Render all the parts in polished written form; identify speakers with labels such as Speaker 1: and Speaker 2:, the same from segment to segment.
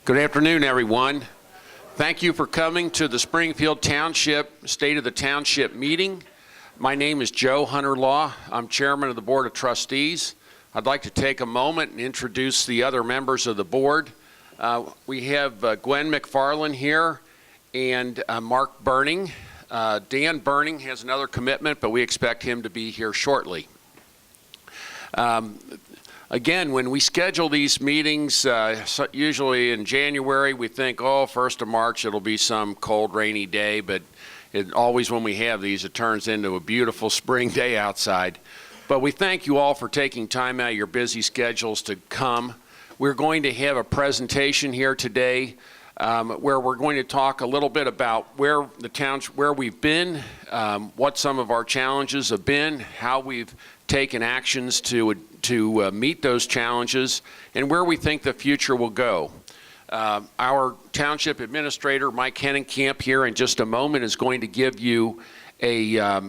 Speaker 1: Good afternoon, everyone. Thank you for coming to the Springfield Township State of the Township meeting. My name is Joe Hunter-Law. I'm chairman of the Board of Trustees. I'd like to take a moment and introduce the other members of the board. We have Gwen McFarland here and Mark Burning. Dan Burning has another commitment, but we expect him to be here shortly. Again, when we schedule these meetings, usually in January, we think, oh, 1st of March, it'll be some cold, rainy day, but always when we have these, it turns into a beautiful spring day outside. But we thank you all for taking time out of your busy schedules to come. We're going to have a presentation here today where we're going to talk a little bit about where we've been, what some of our challenges have been, how we've taken actions to meet those challenges, and where we think the future will go. Our township administrator, Mike Hennenkamp, here in just a moment is going to give you a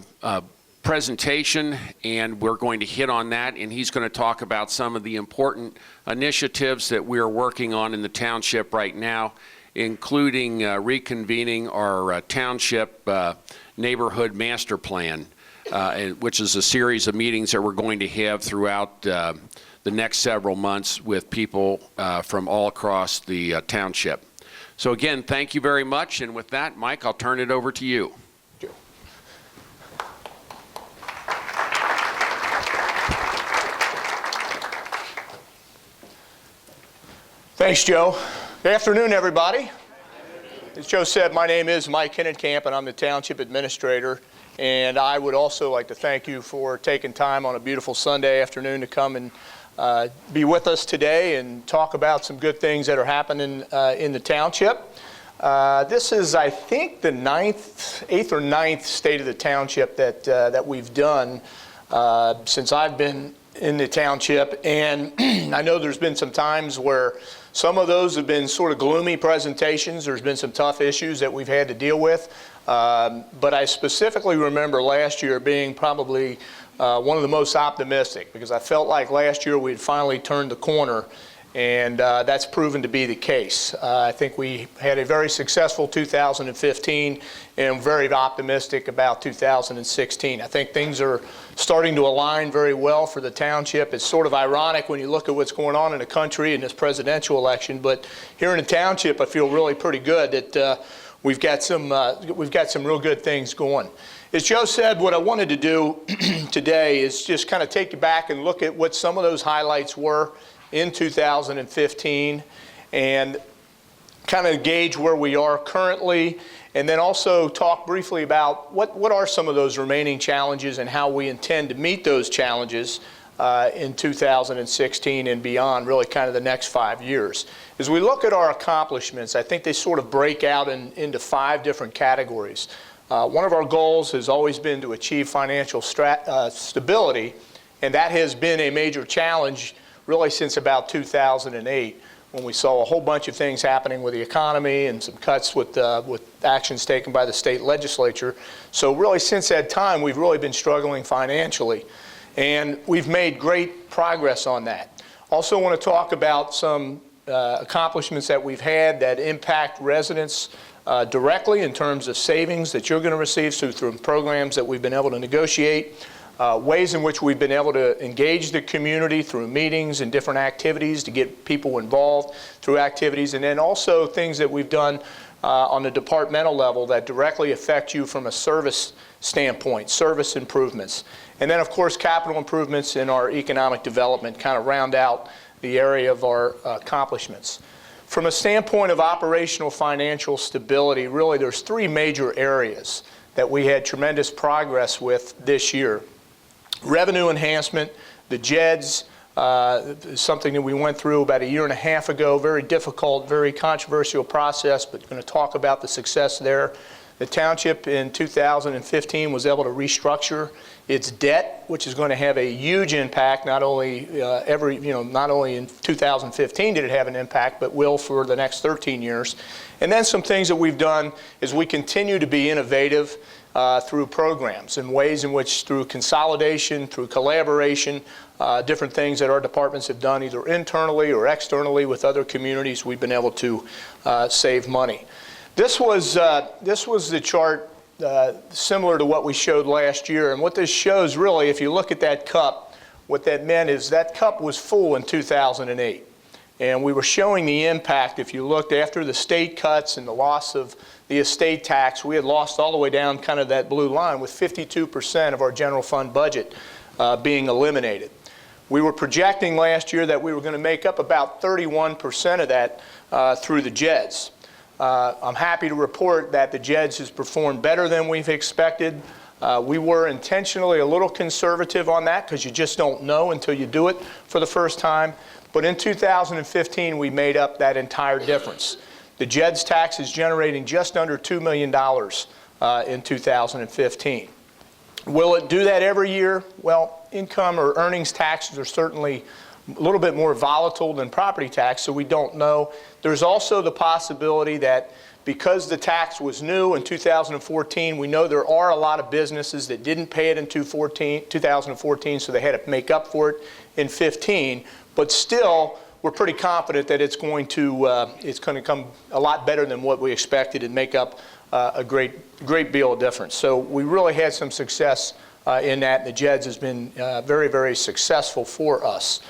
Speaker 1: presentation, and we're going to hit on that, and he's going to talk about some of the important initiatives that we're working on in the township right now, including reconvening our township neighborhood master plan, which is a series of meetings that we're going to have throughout the next several months with people from all across the township. So again, thank you very much, and with that, Mike, I'll turn it over to you.
Speaker 2: Thanks, Joe. Good afternoon, everybody. As Joe said, my name is Mike Hennenkamp, and I'm the Township Administrator. And I would also like to thank you for taking time on a beautiful Sunday afternoon to come and be with us today and talk about some good things that are happening in the Township. This is, I think, the 8th or 9th State of the Township that we've done since I've been in the Township. And I know there's been some times where some of those have been sort of gloomy presentations. There's been some tough issues that we've had to deal with. But I specifically remember last year being probably one of the most optimistic, because I felt like last year we'd finally turned the corner, and that's proven to be the case. I think we had a very successful 2015, and I'm very optimistic about 2016. I think things are starting to align very well for the township. It's sort of ironic when you look at what's going on in the country in this presidential election, but here in the township I feel really pretty good that we've got some real good things going. As Joe said, what I wanted to do today is just kind of take you back and look at what some of those highlights were in 2015 and kind of gauge where we are currently, and then also talk briefly about what are some of those remaining challenges and how we intend to meet those challenges in 2016 and beyond, really kind of the next 5 years. As we look at our accomplishments, I think they sort of break out into 5 different categories. One of our goals has always been to achieve financial stability, and that has been a major challenge really since about 2008, when we saw a whole bunch of things happening with the economy and some cuts with actions taken by the state legislature. So really since that time, we've really been struggling financially, and we've made great progress on that. Also want to talk about some accomplishments that we've had that impact residents directly in terms of savings that you're going to receive through programs that we've been able to negotiate. Ways in which we've been able to engage the community through meetings and different activities to get people involved through activities, and then also things that we've done on the departmental level that directly affect you from a service standpoint, service improvements. And then, of course, capital improvements in our economic development kind of round out the area of our accomplishments. From a standpoint of operational financial stability, really there's 3 major areas that we had tremendous progress with this year. Revenue enhancement, the JEDs, something that we went through about 1.5 years ago, very difficult, very controversial process, but going to talk about the success there. The township in 2015 was able to restructure its debt, which is going to have a huge impact, not only not only in 2015 did it have an impact, but will for the next 13 years. And then some things that we've done is we continue to be innovative through programs and ways in which, through consolidation, through collaboration, different things that our departments have done either internally or externally with other communities, we've been able to save money. This was the chart similar to what we showed last year, and what this shows really, if you look at that cup, what that meant is that cup was full in 2008. And we were showing the impact. If you looked after the state cuts and the loss of the estate tax, we had lost all the way down kind of that blue line with 52% of our general fund budget being eliminated. We were projecting last year that we were going to make up about 31% of that through the JEDs. I'm happy to report that the JEDs has performed better than we've expected. We were intentionally a little conservative on that because you just don't know until you do it for the first time. But in 2015, we made up that entire difference. The JEDs tax is generating just under $2 million in 2015. Will it do that every year? Well, income or earnings taxes are certainly a little bit more volatile than property tax, so we don't know. There's also the possibility that because the tax was new in 2014, we know there are a lot of businesses that didn't pay it in 2014, so they had to make up for it in 15. But still, we're pretty confident that it's going to come a lot better than what we expected and make up a great deal of difference. So we really had some success in that. The JEDs has been very, very successful for us.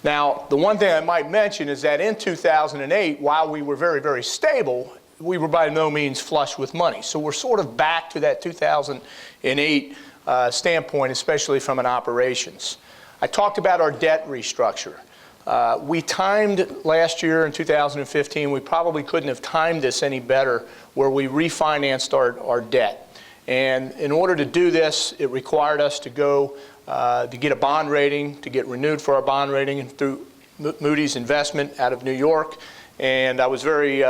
Speaker 2: Now, the one thing I might mention is that in 2008, while we were very, very stable, we were by no means flush with money. So we're sort of back to that 2008 standpoint, especially from an operations. I talked about our debt restructure. We timed last year in 2015, we probably couldn't have timed this any better, where we refinanced our debt. And in order to do this, it required us to go to get a bond rating, to get renewed for our bond rating through Moody's Investment out of New York. And I was very,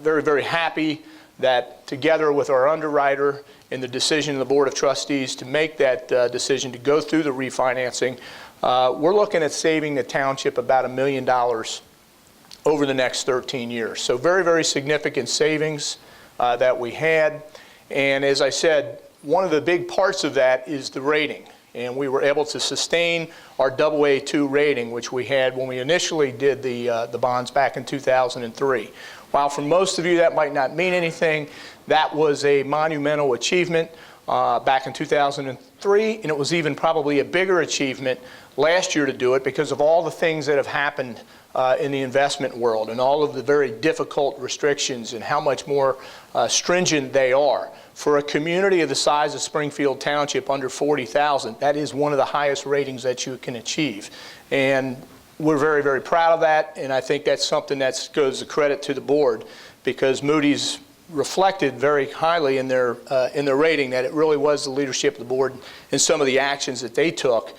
Speaker 2: very happy that together with our underwriter and the decision of the Board of Trustees to make that decision to go through the refinancing, we're looking at saving the township about $1 million over the next 13 years. So very, very significant savings that we had. And as I said, one of the big parts of that is the rating. And we were able to sustain our AA2 rating, which we had when we initially did the bonds back in 2003. While for most of you that might not mean anything, that was a monumental achievement back in 2003, and it was even probably a bigger achievement last year to do it because of all the things that have happened in the investment world and all of the very difficult restrictions and how much more stringent they are. For a community of the size of Springfield Township, under 40,000, that is one of the highest ratings that you can achieve. And we're very, very proud of that, and I think that's something that goes to credit to the board, because Moody's reflected very highly in their rating that it really was the leadership of the board and some of the actions that they took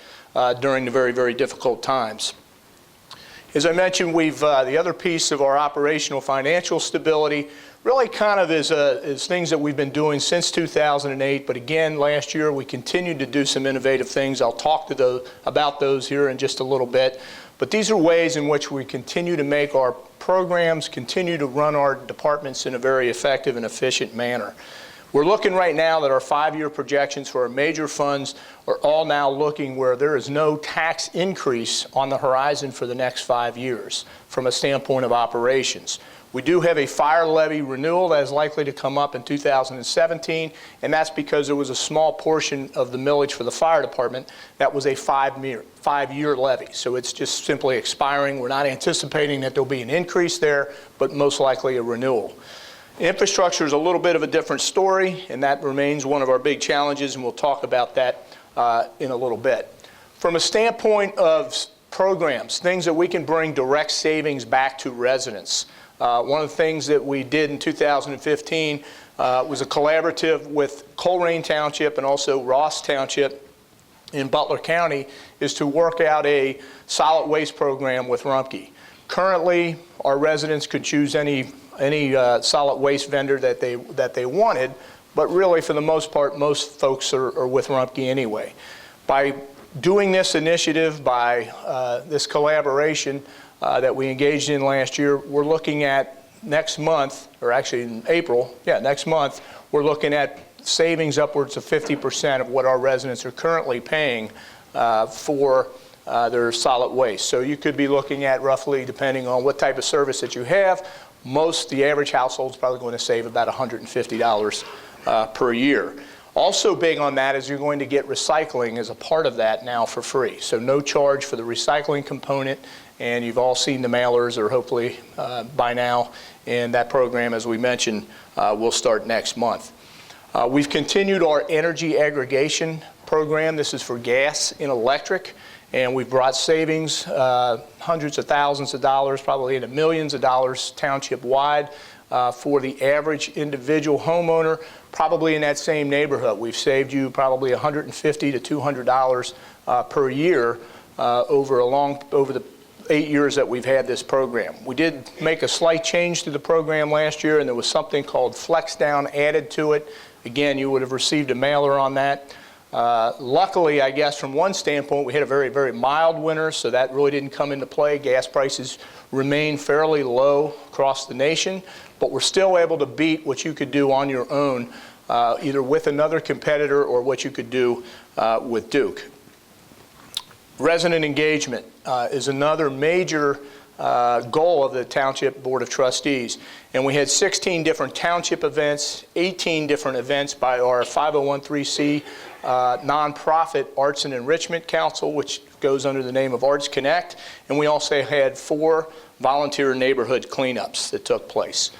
Speaker 2: during the very, very difficult times. As I mentioned, the other piece of our operational financial stability really kind of is things that we've been doing since 2008, but again, last year we continued to do some innovative things. I'll talk about those here in just a little bit. But these are ways in which we continue to make our programs, continue to run our departments in a very effective and efficient manner. We're looking right now that our 5-year projections for our major funds are all now looking where there is no tax increase on the horizon for the next 5 years from a standpoint of operations. We do have a fire levy renewal that is likely to come up in 2017, and that's because there was a small portion of the millage for the fire department that was a 5-year levy. So it's just simply expiring. We're not anticipating that there'll be an increase there, but most likely a renewal. Infrastructure is a little bit of a different story, and that remains one of our big challenges, and we'll talk about that in a little bit. From a standpoint of programs, things that we can bring direct savings back to residents. One of the things that we did in 2015 was a collaborative with Colerain Township and also Ross Township in Butler County, is to work out a solid waste program with Rumpke. Currently, our residents could choose any solid waste vendor that they wanted, but really for the most part, most folks are with Rumpke anyway. By doing this initiative, by this collaboration that we engaged in last year, we're looking at next month, or actually in April, next month, we're looking at savings upwards of 50% of what our residents are currently paying for their solid waste. So you could be looking at roughly, depending on what type of service that you have, the average household is probably going to save about $150 per year. Also big on that is you're going to get recycling as a part of that now for free. So no charge for the recycling component, and you've all seen the mailers, or hopefully by now, and that program, as we mentioned, will start next month. We've continued our energy aggregation program. This is for gas and electric, and we've brought savings, hundreds of thousands of dollars, probably into millions of dollars township-wide for the average individual homeowner, probably in that same neighborhood. We've saved you probably $150 to $200 per year over the 8 years that we've had this program. We did make a slight change to the program last year, and there was something called Flex Down added to it. Again, you would have received a mailer on that. Luckily, I guess, from one standpoint, we had a very, very mild winter, so that really didn't come into play. Gas prices remain fairly low across the nation, but we're still able to beat what you could do on your own, either with another competitor or what you could do with Duke. Resident engagement is another major goal of the Township Board of Trustees. And we had 16 different township events, 18 different events by our 501(c) nonprofit Arts and Enrichment Council, which goes under the name of Arts Connect. And we also had 4 volunteer neighborhood cleanups that took place.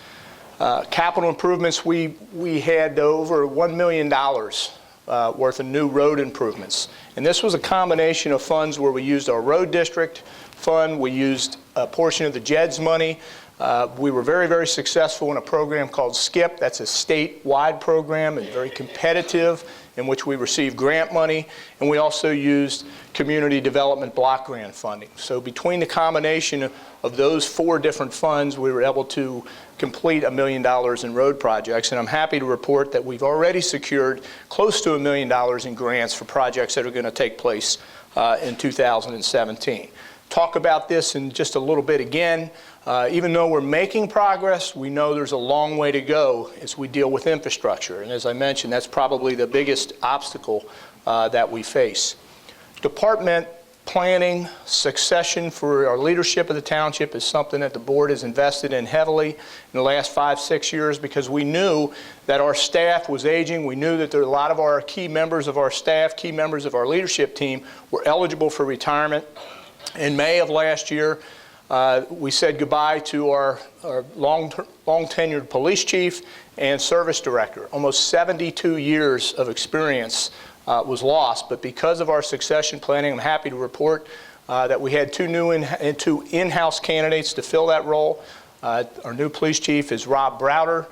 Speaker 2: Capital improvements, we had over $1 million worth of new road improvements. And this was a combination of funds where we used our road district fund, we used a portion of the JEDS money. We were very, very successful in a program called SKIP. That's a statewide program and very competitive, in which we received grant money. And we also used community development block grant funding. So between the combination of those 4 different funds, we were able to complete $1 million in road projects. And I'm happy to report that we've already secured close to $1 million in grants for projects that are going to take place in 2017. Talk about this in just a little bit again. Even though we're making progress, we know there's a long way to go as we deal with infrastructure. And as I mentioned, that's probably the biggest obstacle that we face. Department planning, succession for our leadership of the township is something that the board has invested in heavily in the last 5-6 years, because we knew that our staff was aging. We knew that there were a lot of our key members of our staff, key members of our leadership team were eligible for retirement. In May of last year, we said goodbye to our long-tenured police chief and service director. Almost 72 years of experience was lost, but because of our succession planning, I'm happy to report that we had 2 in-house candidates to fill that role. Our new police chief is Rob Browder,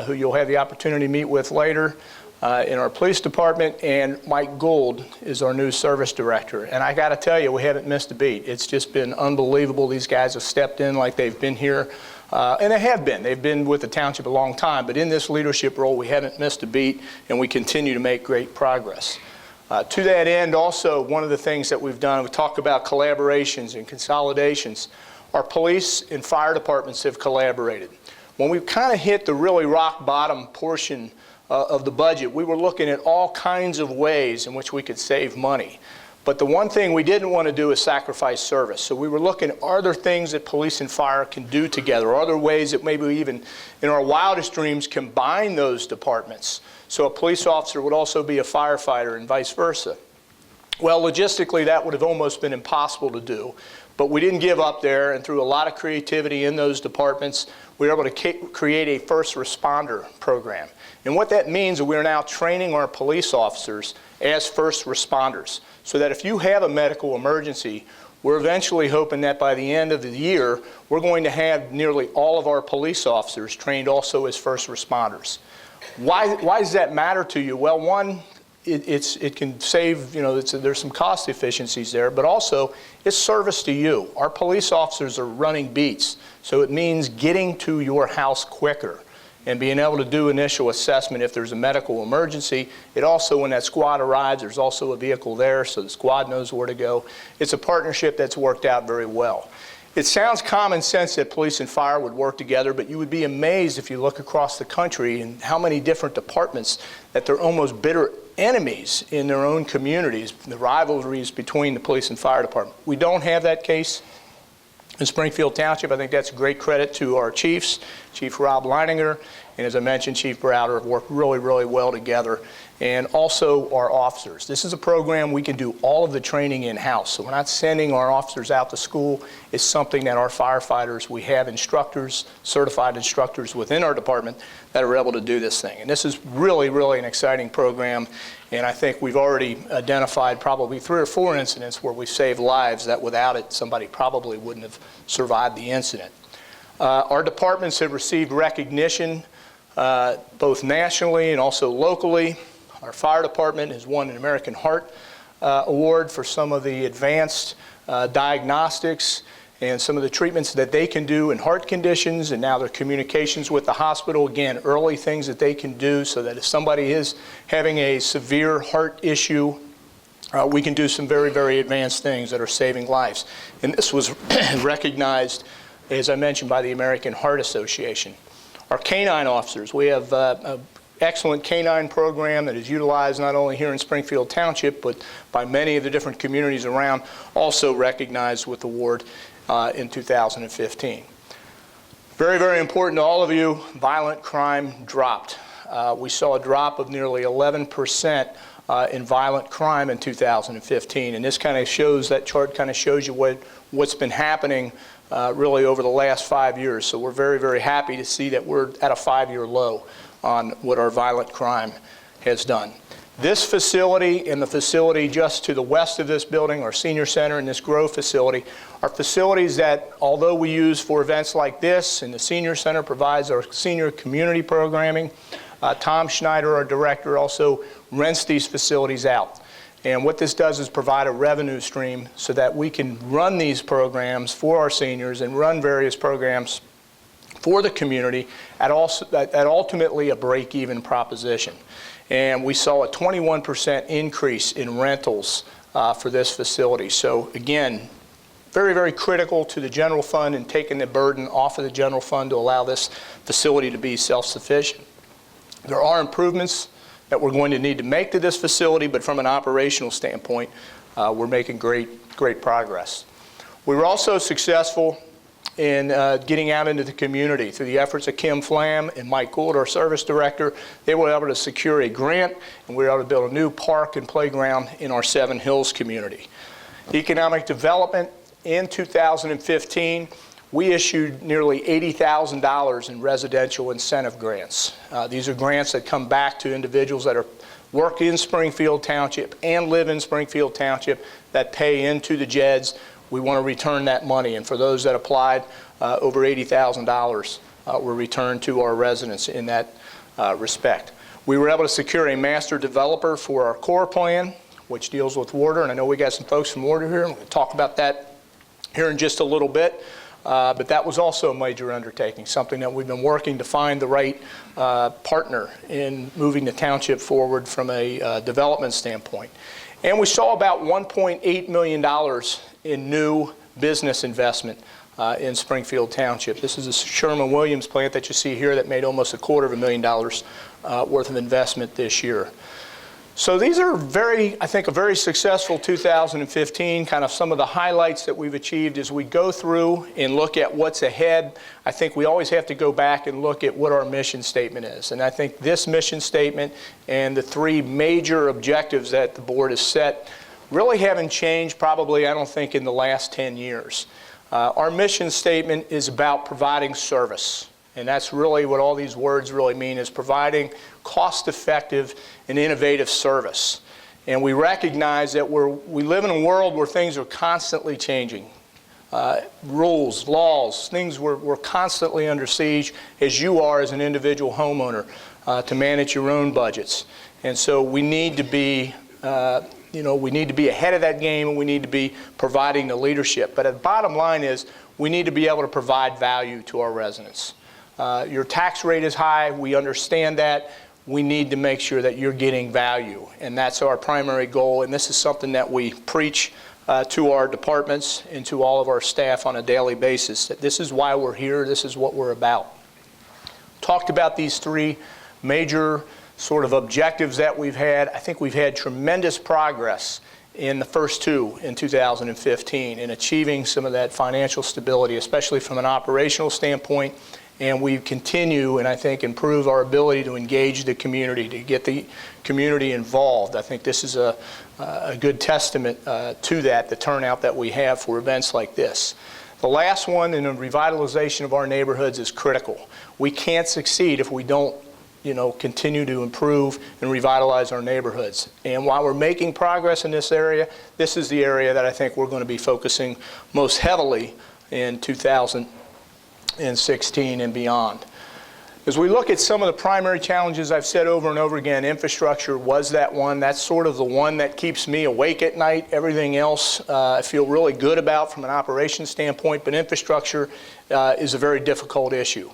Speaker 2: who you'll have the opportunity to meet with later in our police department, and Mike Gould is our new service director. And I got to tell you, we haven't missed a beat. It's just been unbelievable. These guys have stepped in like they've been here, and they have been. They've been with the township a long time, but in this leadership role, we haven't missed a beat, and we continue to make great progress. To that end, also, one of the things that we've done, we talk about collaborations and consolidations. Our police and fire departments have collaborated. When we kind of hit the really rock bottom portion of the budget, we were looking at all kinds of ways in which we could save money. But the one thing we didn't want to do is sacrifice service. So we were looking, are there things that police and fire can do together? Are there ways that maybe even in our wildest dreams combine those departments? So a police officer would also be a firefighter and vice versa. Well, logistically, that would have almost been impossible to do. But we didn't give up there, and through a lot of creativity in those departments, we were able to create a first responder program. And what that means is we're now training our police officers as first responders, so that if you have a medical emergency, we're eventually hoping that by the end of the year, we're going to have nearly all of our police officers trained also as first responders. Why does that matter to you? Well, one, it can save, there's some cost efficiencies there, but also it's service to you. Our police officers are running beats, so it means getting to your house quicker and being able to do initial assessment if there's a medical emergency. It also, when that squad arrives, there's also a vehicle there, so the squad knows where to go. It's a partnership that's worked out very well. It sounds common sense that police and fire would work together, but you would be amazed if you look across the country and how many different departments that they're almost bitter enemies in their own communities, the rivalries between the police and fire department. We don't have that case in Springfield Township. I think that's a great credit to our chiefs, Chief Rob Leininger, and as I mentioned, Chief Browder have worked really, really well together, and also our officers. This is a program we can do all of the training in-house, so we're not sending our officers out to school. It's something that our firefighters, we have instructors, certified instructors within our department that are able to do this thing. And this is really, really an exciting program, and I think we've already identified probably 3 or 4 incidents where we've saved lives that without it, somebody probably wouldn't have survived the incident. Our departments have received recognition both nationally and also locally. Our fire department has won an American Heart Award for some of the advanced diagnostics and some of the treatments that they can do in heart conditions, and now their communications with the hospital, again, early things that they can do so that if somebody is having a severe heart issue, we can do some very, very advanced things that are saving lives. And this was recognized, as I mentioned, by the American Heart Association. Our canine officers, we have an excellent canine program that is utilized not only here in Springfield Township, but by many of the different communities around, also recognized with the award in 2015. Very, very important to all of you, violent crime dropped. We saw a drop of nearly 11% in violent crime in 2015, and this kind of shows, that chart kind of shows you what's been happening really over the last 5 years. So we're very, very happy to see that we're at a 5-year low on what our violent crime has done. This facility and the facility just to the west of this building, our senior center and this Grove facility, are facilities that, although we use for events like this, and the senior center provides our senior community programming, Tom Schneider, our director, also rents these facilities out. And what this does is provide a revenue stream so that we can run these programs for our seniors and run various programs for the community at ultimately a break-even proposition. And we saw a 21% increase in rentals for this facility. So again, very, very critical to the general fund and taking the burden off of the general fund to allow this facility to be self-sufficient. There are improvements that we're going to need to make to this facility, but from an operational standpoint, we're making great progress. We were also successful in getting out into the community through the efforts of Kim Flam and Mike Gould, our service director. They were able to secure a grant, and we were able to build a new park and playground in our Seven Hills community. Economic development in 2015, we issued nearly $80,000 in residential incentive grants. These are grants that come back to individuals that work in Springfield Township and live in Springfield Township that pay into the JEDs. We want to return that money, and for those that applied, over $80,000 were returned to our residents in that respect. We were able to secure a master developer for our core plan, which deals with water, and I know we got some folks from water here, and we'll talk about that here in just a little bit. But that was also a major undertaking, something that we've been working to find the right partner in moving the township forward from a development standpoint. And we saw about $1.8 million in new business investment in Springfield Township. This is a Sherman-Williams plant that you see here that made almost $250,000 worth of investment this year. So these are I think, a very successful 2015, kind of some of the highlights that we've achieved as we go through and look at what's ahead. I think we always have to go back and look at what our mission statement is. And I think this mission statement and the 3 major objectives that the board has set really haven't changed probably, I don't think, in the last 10 years. Our mission statement is about providing service. And that's really what all these words really mean, is providing cost-effective and innovative service. And we recognize that we live in a world where things are constantly changing. Rules, laws, things we're constantly under siege, as you are as an individual homeowner, to manage your own budgets. And so we need to be we need to be ahead of that game, and we need to be providing the leadership. But the bottom line is we need to be able to provide value to our residents. Your tax rate is high. We understand that. We need to make sure that you're getting value, and that's our primary goal. And this is something that we preach to our departments and to all of our staff on a daily basis that this is why we're here, this is what we're about. Talked about these three major sort of objectives that we've had. I think we've had tremendous progress in the first two in 2015 in achieving some of that financial stability, especially from an operational standpoint. And we continue, and I think, improve our ability to engage the community, to get the community involved. I think this is a good testament to that, the turnout that we have for events like this. The last one, in the revitalization of our neighborhoods, is critical. We can't succeed if we don't continue to improve and revitalize our neighborhoods. And while we're making progress in this area, this is the area that I think we're going to be focusing most heavily in 2016 and beyond. As we look at some of the primary challenges, I've said over and over again, infrastructure was that one. That's sort of the one that keeps me awake at night. Everything else I feel really good about from an operations standpoint, but infrastructure is a very difficult issue.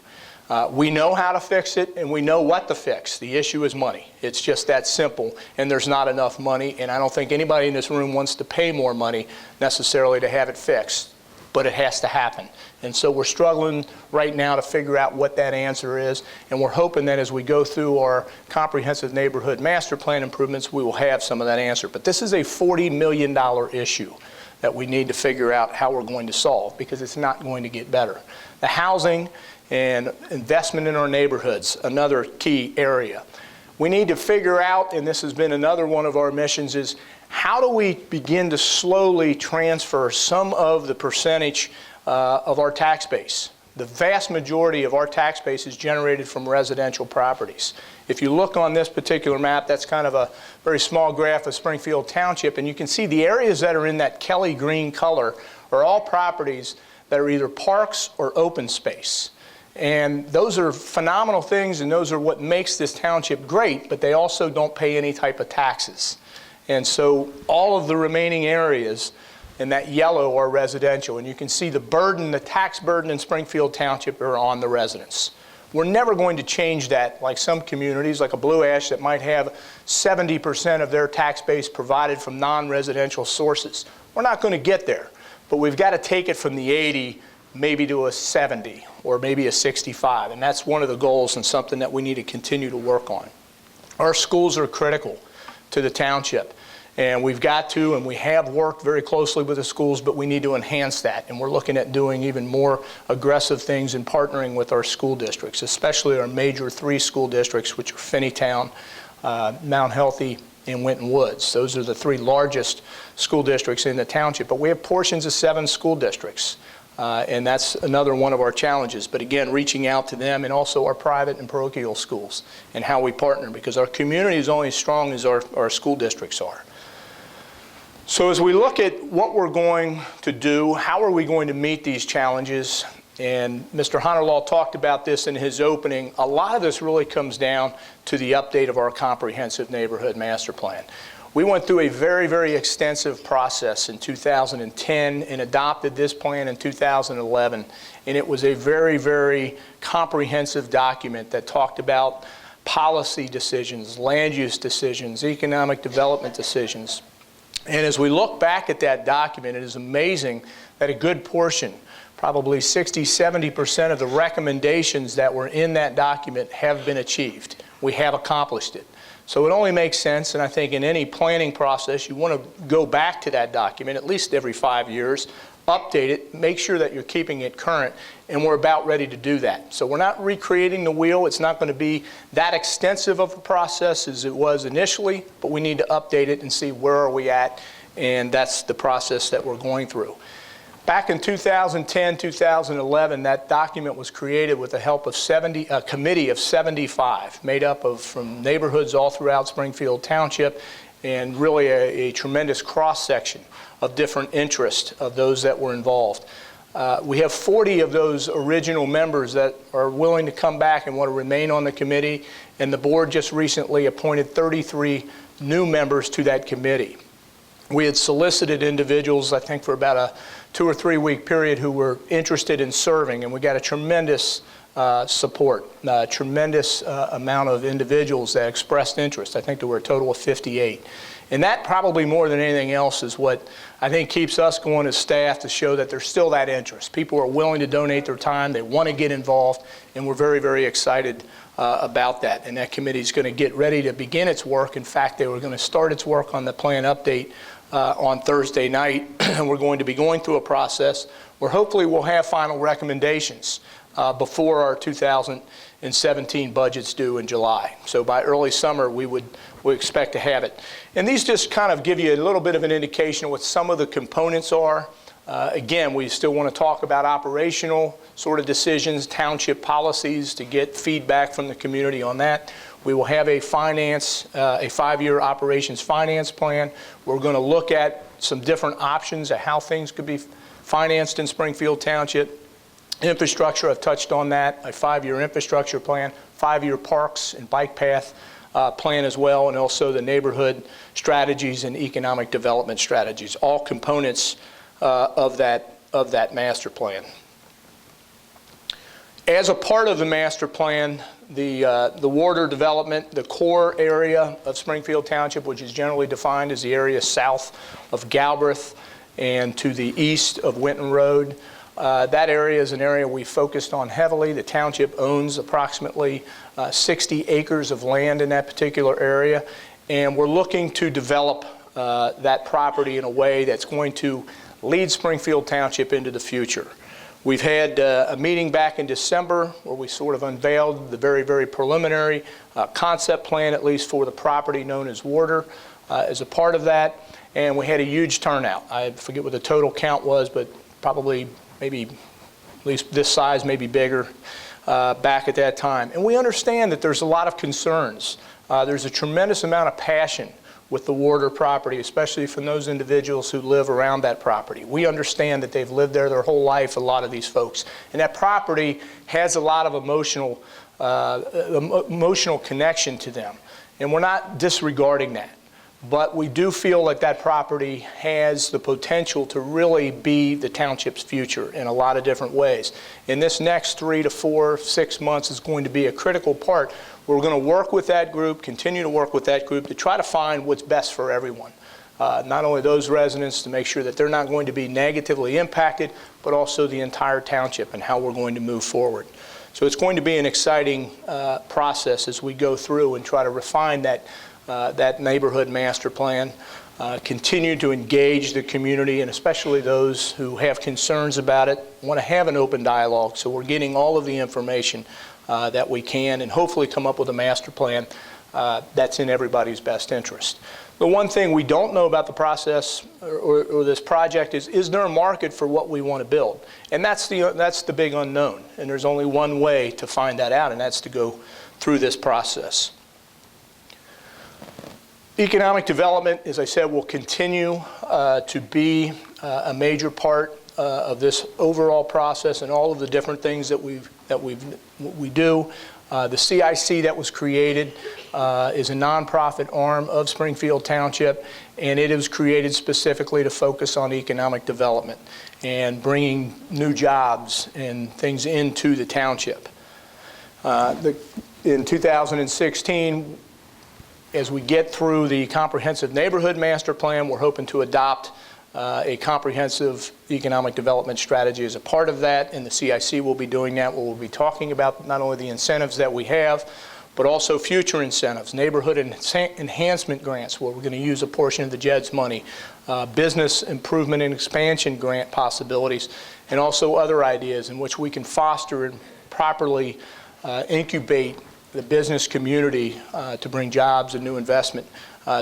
Speaker 2: We know how to fix it, and we know what to fix. The issue is money. It's just that simple, and there's not enough money, and I don't think anybody in this room wants to pay more money necessarily to have it fixed, but it has to happen. And so we're struggling right now to figure out what that answer is, and we're hoping that as we go through our comprehensive neighborhood master plan improvements, we will have some of that answer. But this is a $40 million issue that we need to figure out how we're going to solve, because it's not going to get better. The housing and investment in our neighborhoods, another key area. We need to figure out, and this has been another one of our missions, is how do we begin to slowly transfer some of the percentage of our tax base? The vast majority of our tax base is generated from residential properties. If you look on this particular map, that's kind of a very small graph of Springfield Township, and you can see the areas that are in that Kelly green color are all properties that are either parks or open space. And those are phenomenal things, and those are what makes this township great, but they also don't pay any type of taxes. And so all of the remaining areas in that yellow are residential, and you can see the burden, the tax burden in Springfield Township are on the residents. We're never going to change that like some communities, like a Blue Ash that might have 70% of their tax base provided from non-residential sources. We're not going to get there, but we've got to take it from the 80 maybe to a 70 or maybe a 65, and that's one of the goals and something that we need to continue to work on. Our schools are critical to the township, and we've got to, and we have worked very closely with the schools, but we need to enhance that, and we're looking at doing even more aggressive things in partnering with our school districts, especially our major 3 school districts, which are Finneytown, Mount Healthy, and Winton Woods. Those are the 3 largest school districts in the township, but we have portions of 7 school districts. And that's another one of our challenges. But again, reaching out to them, and also our private and parochial schools, and how we partner, because our community is only as strong as our school districts are. So as we look at what we're going to do, how are we going to meet these challenges, and Mr. Hunterlaw talked about this in his opening, a lot of this really comes down to the update of our comprehensive neighborhood master plan. We went through a very, very extensive process in 2010 and adopted this plan in 2011. And it was a very, very comprehensive document that talked about policy decisions, land use decisions, economic development decisions. And as we look back at that document, it is amazing that a good portion, probably 60–70% of the recommendations that were in that document have been achieved. We have accomplished it. So it only makes sense, and I think in any planning process, you want to go back to that document at least every 5 years, update it, make sure that you're keeping it current, and we're about ready to do that. So we're not recreating the wheel. It's not going to be that extensive of a process as it was initially, but we need to update it and see where are we at, and that's the process that we're going through. Back in 2010, 2011, that document was created with the help of a committee of 75, made up of from neighborhoods all throughout Springfield Township, and really a tremendous cross-section of different interests of those that were involved. We have 40 of those original members that are willing to come back and want to remain on the committee, and the board just recently appointed 33 new members to that committee. We had solicited individuals, I think, for about a 2 or 3 week period who were interested in serving, and we got a tremendous support, tremendous amount of individuals that expressed interest. I think there were a total of 58. And that probably more than anything else is what I think keeps us going as staff, to show that there's still that interest. People are willing to donate their time, they want to get involved, and we're very, very excited about that. And that committee is going to get ready to begin its work. In fact, they were going to start its work on the plan update on Thursday night, and we're going to be going through a process where hopefully we'll have final recommendations before our 2017 budget's due in July. So by early summer, we expect to have it. And these just kind of give you a little bit of an indication of what some of the components are. Again, we still want to talk about operational sort of decisions, township policies, to get feedback from the community on that. We will have a 5-year operations finance plan. We're going to look at some different options of how things could be financed in Springfield Township. Infrastructure, I've touched on that, a 5-year infrastructure plan, 5-year parks and bike path plan as well, and also the neighborhood strategies and economic development strategies, all components of that master plan. As a part of the master plan, the water development, the core area of Springfield Township, which is generally defined as the area south of Galbraith and to the east of Winton Road, that area is an area we focused on heavily. The township owns approximately 60 acres of land in that particular area, and we're looking to develop that property in a way that's going to lead Springfield Township into the future. We've had a meeting back in December where we sort of unveiled the very, very preliminary concept plan, at least for the property known as Warder, as a part of that, and we had a huge turnout. I forget what the total count was, but probably maybe at least this size, maybe bigger, back at that time. And we understand that there's a lot of concerns. There's a tremendous amount of passion with the Warder property, especially from those individuals who live around that property. We understand that they've lived there their whole life, a lot of these folks. And that property has a lot of emotional connection to them. And we're not disregarding that. But we do feel like that property has the potential to really be the township's future in a lot of different ways. In this next 3 to 4, 6 months is going to be a critical part. We're going to work with that group, continue to work with that group to try to find what's best for everyone. Not only those residents, to make sure that they're not going to be negatively impacted, but also the entire township and how we're going to move forward. So it's going to be an exciting process as we go through and try to refine that neighborhood master plan, continue to engage the community, and especially those who have concerns about it, want to have an open dialogue. So we're getting all of the information that we can, and hopefully come up with a master plan that's in everybody's best interest. The one thing we don't know about the process or this project is there a market for what we want to build? And that's the big unknown. And there's only one way to find that out, and that's to go through this process. Economic development, as I said, will continue to be a major part of this overall process and all of the different things that we do. The CIC that was created is a nonprofit arm of Springfield Township, and it was created specifically to focus on economic development and bringing new jobs and things into the township. In 2016, as we get through the comprehensive neighborhood master plan, we're hoping to adopt a comprehensive economic development strategy as a part of that, and the CIC will be doing that, where we'll be talking about not only the incentives that we have, but also future incentives, neighborhood enhancement grants, where we're going to use a portion of the JED's money, business improvement and expansion grant possibilities, and also other ideas in which we can foster and properly incubate the business community to bring jobs and new investment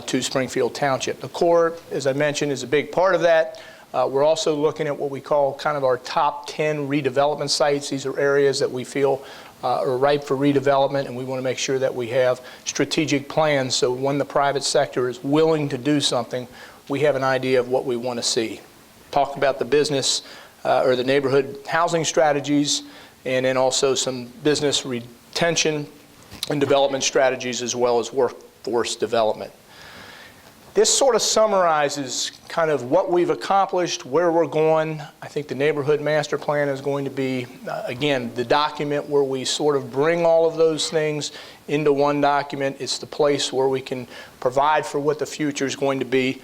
Speaker 2: to Springfield Township. The core, as I mentioned, is a big part of that. We're also looking at what we call kind of our top 10 redevelopment sites. These are areas that we feel are ripe for redevelopment, and we want to make sure that we have strategic plans so when the private sector is willing to do something, we have an idea of what we want to see. Talk about the business or the neighborhood housing strategies, and then also some business retention and development strategies, as well as workforce development. This sort of summarizes kind of what we've accomplished, where we're going. I think the neighborhood master plan is going to be, again, the document where we sort of bring all of those things into one document. It's the place where we can provide for what the future is going to be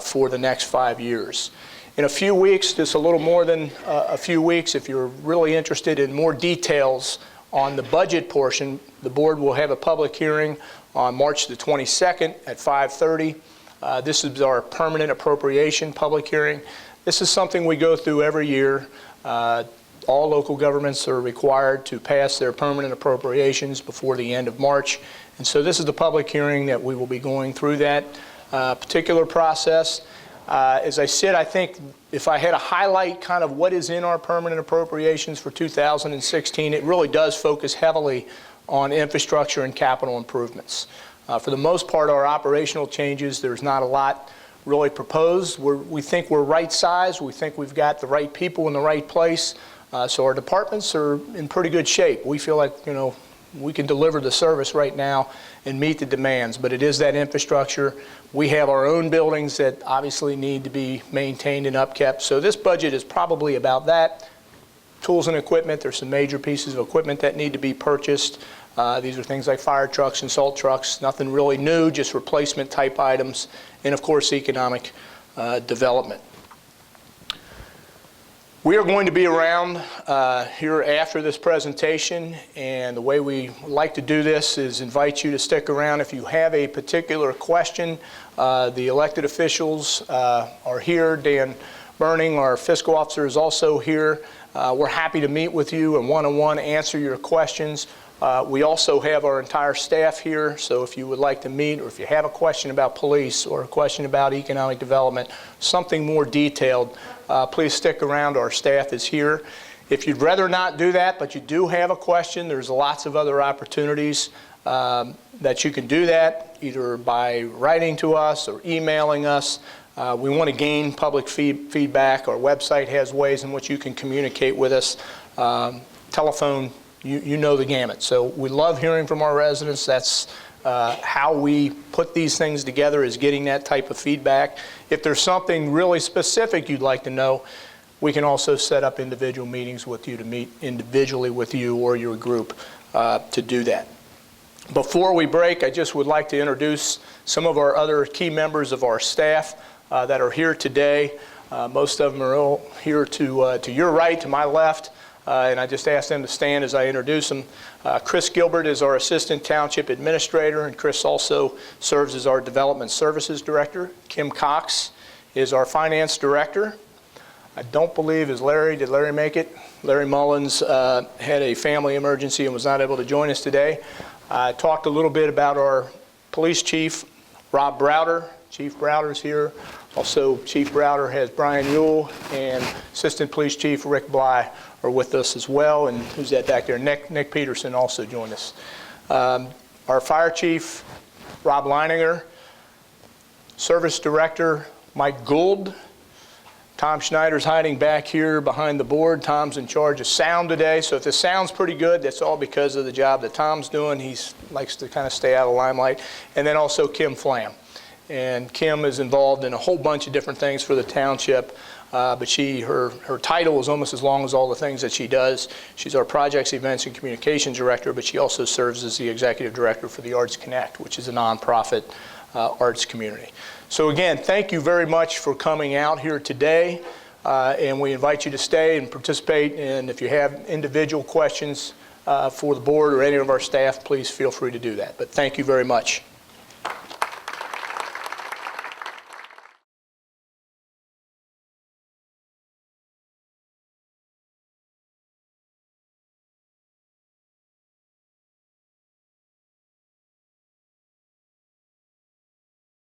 Speaker 2: for the next 5 years. In a few weeks, just a little more than a few weeks, if you're really interested in more details on the budget portion, the board will have a public hearing on March the 22nd at 5:30. This is our permanent appropriation public hearing. This is something we go through every year. All local governments are required to pass their permanent appropriations before the end of March. And so this is the public hearing that we will be going through that particular process. As I said, I think if I had to highlight kind of what is in our permanent appropriations for 2016, it really does focus heavily on infrastructure and capital improvements. For the most part, our operational changes, there's not a lot really proposed. We think we're right sized. We think we've got the right people in the right place. So our departments are in pretty good shape. We feel like, you know, we can deliver the service right now and meet the demands, but it is that infrastructure. We have our own buildings that obviously need to be maintained and upkept. So this budget is probably about that. Tools and equipment, there's some major pieces of equipment that need to be purchased. These are things like fire trucks and salt trucks, nothing really new, just replacement type items, and of course economic development. We are going to be around here after this presentation, and the way we like to do this is invite you to stick around. If you have a particular question, the elected officials are here. Dan Burning, our fiscal officer, is also here. We're happy to meet with you and one-on-one answer your questions. We also have our entire staff here, so if you would like to meet, or if you have a question about police or a question about economic development, something more detailed, please stick around. Our staff is here. If you'd rather not do that, but you do have a question, there's lots of other opportunities that you can do that, either by writing to us or emailing us. We want to gain public feedback. Our website has ways in which you can communicate with us. Telephone, you know the gamut. So we love hearing from our residents. That's how we put these things together, is getting that type of feedback. If there's something really specific you'd like to know, we can also set up individual meetings with you to meet individually with you or your group to do that. Before we break, I just would like to introduce some of our other key members of our staff that are here today. Most of them are all here to your right, to my left. And I just asked them to stand as I introduce them. Chris Gilbert is our Assistant Township Administrator, and Chris also serves as our Development Services Director. Kim Cox is our Finance Director. I don't believe, did Larry make it? Larry Mullins had a family emergency and was not able to join us today. I talked a little bit about our Police Chief, Rob Browder. Chief Browder's here. Also, Chief Browder has Brian Ewell, and Assistant Police Chief Rick Bly are with us as well. And who's that back there? Nick Peterson also joined us. Our Fire Chief, Rob Leininger. Service Director, Mike Gould. Tom Schneider's hiding back here behind the board. Tom's in charge of sound today. So if the sound's pretty good, that's all because of the job that Tom's doing. He likes to kind of stay out of the limelight. And then also Kim Flam. And Kim is involved in a whole bunch of different things for the township, but her title is almost as long as all the things that she does. She's our Projects, Events, and Communications Director, but she also serves as the Executive Director for the Arts Connect, which is a nonprofit arts community. So again, thank you very much for coming out here today, and we invite you to stay and participate. And if you have individual questions for the board or any of our staff, please feel free to do that. But thank you very much.